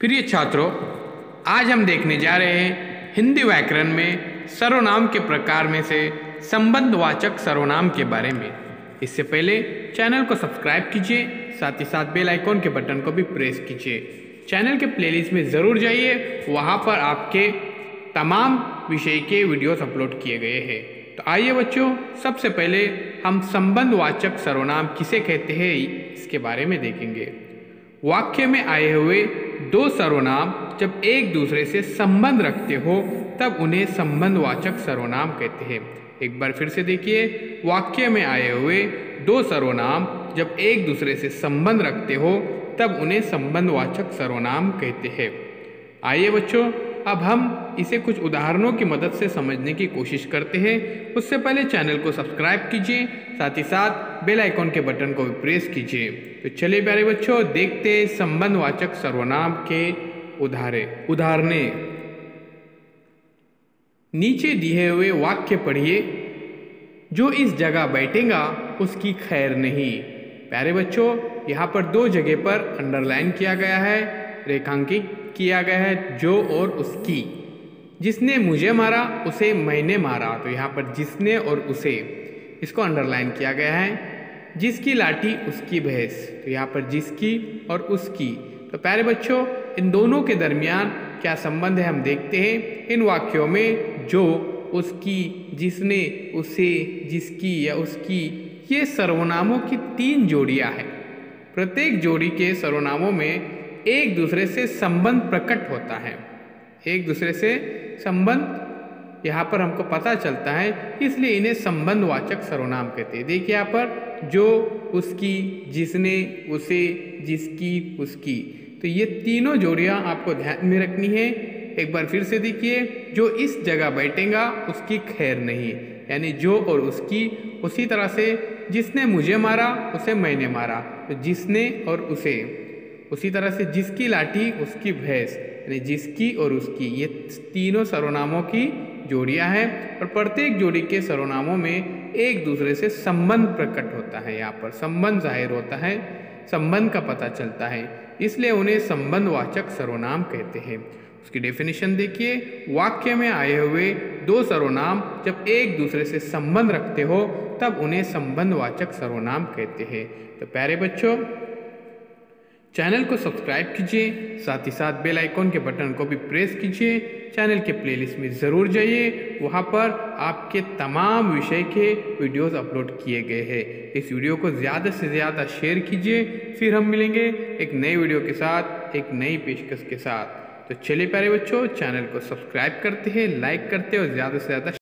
प्रिय छात्रों, आज हम देखने जा रहे हैं हिंदी व्याकरण में सर्वनाम के प्रकार में से संबंधवाचक सर्वनाम के बारे में। इससे पहले चैनल को सब्सक्राइब कीजिए, साथ ही साथ बेल आइकॉन के बटन को भी प्रेस कीजिए। चैनल के प्लेलिस्ट में ज़रूर जाइए, वहाँ पर आपके तमाम विषय के वीडियोस अपलोड किए गए हैं। तो आइए बच्चों, सबसे पहले हम संबंधवाचक सर्वनाम किसे कहते हैं इसके बारे में देखेंगे। वाक्य में आए हुए दो सर्वनाम जब एक दूसरे से संबंध रखते हो तब उन्हें संबंधवाचक सर्वनाम कहते हैं। एक बार फिर से देखिए, वाक्य में आए हुए दो सर्वनाम जब एक दूसरे से संबंध रखते हो तब उन्हें संबंधवाचक सर्वनाम कहते हैं। आइए बच्चों, अब हम इसे कुछ उदाहरणों की मदद से समझने की कोशिश करते हैं। उससे पहले चैनल को सब्सक्राइब कीजिए, साथ ही साथ बेल आइकॉन के बटन को भी प्रेस कीजिए। तो चलिए प्यारे बच्चों, देखते हैं संबंधवाचक सर्वनाम के उदाहरणें। नीचे दिए हुए वाक्य पढ़िए। जो इस जगह बैठेगा उसकी खैर नहीं। प्यारे बच्चों, यहाँ पर दो जगह पर अंडरलाइन किया गया है, रेखांकित किया गया है जो और उसकी। जिसने मुझे मारा उसे मैंने मारा, तो यहाँ पर जिसने और उसे इसको अंडरलाइन किया गया है। जिसकी लाठी उसकी भैंस, तो यहाँ पर जिसकी और उसकी। तो प्यारे बच्चों, इन दोनों के दरमियान क्या संबंध है हम देखते हैं। इन वाक्यों में जो, उसकी, जिसने, उसे, जिसकी या उसकी, ये सर्वनामों की तीन जोड़ियां हैं। प्रत्येक जोड़ी के सर्वनामों में एक दूसरे से संबंध प्रकट होता है। एक दूसरे से संबंध यहाँ पर हमको पता चलता है, इसलिए इन्हें संबंधवाचक सर्वनाम कहते हैं। देखिए यहाँ पर जो, उसकी, जिसने, उसे, जिसकी, उसकी। तो ये तीनों जोड़ियाँ आपको ध्यान में रखनी है। एक बार फिर से देखिए, जो इस जगह बैठेगा उसकी खैर नहीं, यानी जो और उसकी। उसी तरह से जिसने मुझे मारा उसे मैंने मारा, तो जिसने और उसे। उसी तरह से जिसकी लाठी उसकी भैंस, यानी जिसकी और उसकी। ये तीनों सर्वनामों की जोड़ियां हैं और प्रत्येक जोड़ी के सर्वनामों में एक दूसरे से संबंध प्रकट होता है। यहाँ पर संबंध जाहिर होता है, संबंध का पता चलता है, इसलिए उन्हें संबंधवाचक सर्वनाम कहते हैं। उसकी डेफिनेशन देखिए, वाक्य में आए हुए दो सर्वनाम जब एक दूसरे से संबंध रखते हो तब उन्हें संबंधवाचक सर्वनाम कहते हैं। तो प्यारे बच्चों, चैनल को सब्सक्राइब कीजिए, साथ ही साथ बेल आइकॉन के बटन को भी प्रेस कीजिए। चैनल के प्लेलिस्ट में ज़रूर जाइए, वहाँ पर आपके तमाम विषय के वीडियोस अपलोड किए गए हैं। इस वीडियो को ज़्यादा से ज़्यादा शेयर कीजिए। फिर हम मिलेंगे एक नई वीडियो के साथ, एक नई पेशकश के साथ। तो चलिए प्यारे बच्चों, चैनल को सब्सक्राइब करते हैं, लाइक करते हैं और ज़्यादा से ज़्यादा